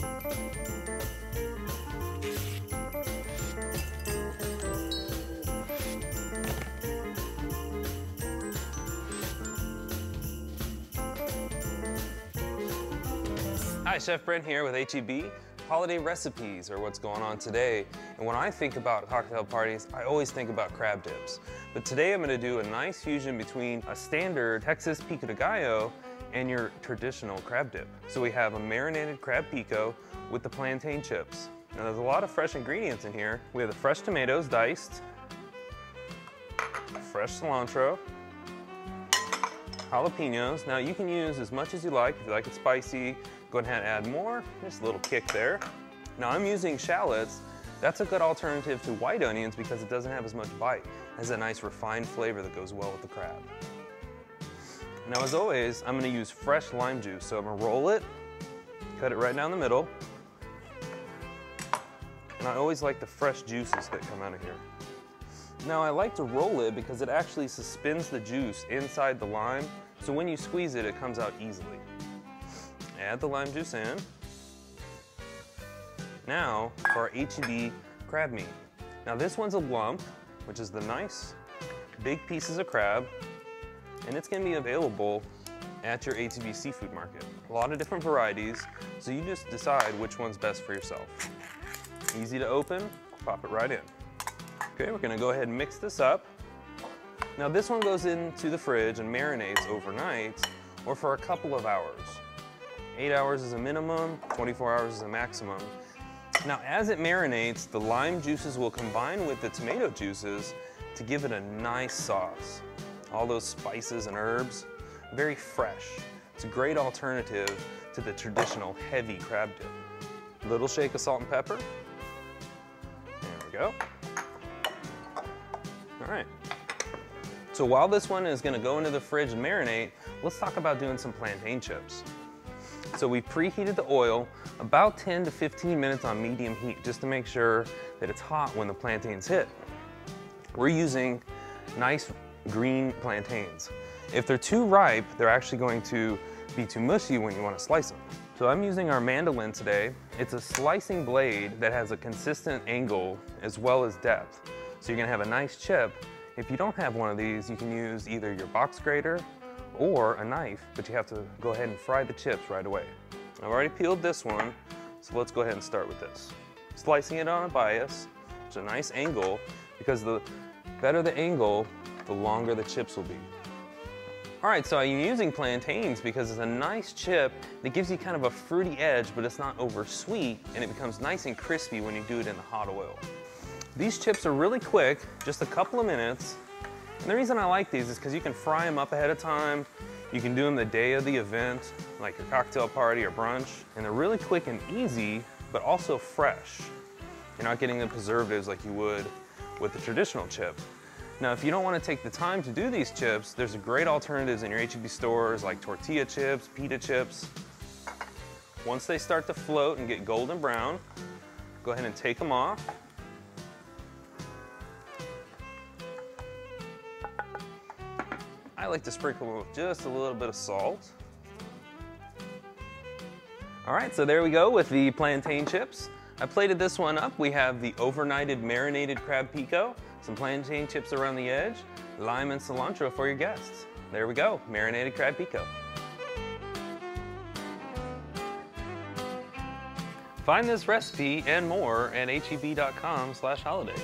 Hi, Chef Brent here with h.e.b. Holiday recipes are what's going on today. And when I think about cocktail parties, I always think about crab dips. But today I'm going to do a nice fusion between a standard Texas pico de gallo and your traditional crab dip. So we have a marinated crab pico with the plantain chips. Now there's a lot of fresh ingredients in here. We have the fresh tomatoes diced, fresh cilantro, jalapenos. Now you can use as much as you like. If you like it spicy, go ahead and add more, just a little kick there. Now I'm using shallots. That's a good alternative to white onions because it doesn't have as much bite. It has a nice refined flavor that goes well with the crab. Now as always, I'm gonna use fresh lime juice. So I'm gonna roll it, cut it right down the middle. And I always like the fresh juices that come out of here. Now I like to roll it because it actually suspends the juice inside the lime. So when you squeeze it, it comes out easily. Add the lime juice in. Now for our h.e.b. crab meat. Now this one's a lump, which is the nice big pieces of crab, and it's gonna be available at your h.e.b. seafood market. A lot of different varieties, so you just decide which one's best for yourself. Easy to open, pop it right in. Okay, we're gonna go ahead and mix this up. Now this one goes into the fridge and marinates overnight or for a couple of hours. 8 hours is a minimum, 24 hours is a maximum. Now as it marinates, the lime juices will combine with the tomato juices to give it a nice sauce. All those spices and herbs, very fresh. It's a great alternative to the traditional heavy crab dip. Little shake of salt and pepper. There we go. All right. So while this one is gonna go into the fridge and marinate, let's talk about doing some plantain chips. So we preheated the oil about 10 to 15 minutes on medium heat just to make sure that it's hot when the plantains hit. We're using nice green plantains. If they're too ripe, they're actually going to be too mushy when you want to slice them. So I'm using our mandolin today. It's a slicing blade that has a consistent angle as well as depth. So you're gonna have a nice chip. If you don't have one of these, you can use either your box grater or a knife, but you have to go ahead and fry the chips right away. I've already peeled this one, so let's go ahead and start with this. Slicing it on a bias, it's a nice angle, because the better the angle, the longer the chips will be. All right, so I'm using plantains because it's a nice chip that gives you kind of a fruity edge, but it's not over sweet, and it becomes nice and crispy when you do it in the hot oil. These chips are really quick, just a couple of minutes. And the reason I like these is because you can fry them up ahead of time. You can do them the day of the event, like your cocktail party or brunch. And they're really quick and easy, but also fresh. You're not getting the preservatives like you would with the traditional chip. Now, if you don't want to take the time to do these chips, there's great alternatives in your h.e.b. stores like tortilla chips, pita chips. Once they start to float and get golden brown, go ahead and take them off. I like to sprinkle them with just a little bit of salt. All right, so there we go with the plantain chips. I plated this one up. We have the overnighted marinated crab pico, some plantain chips around the edge, lime and cilantro for your guests. There we go, marinated crab pico. Find this recipe and more at h.e.b.com/holiday.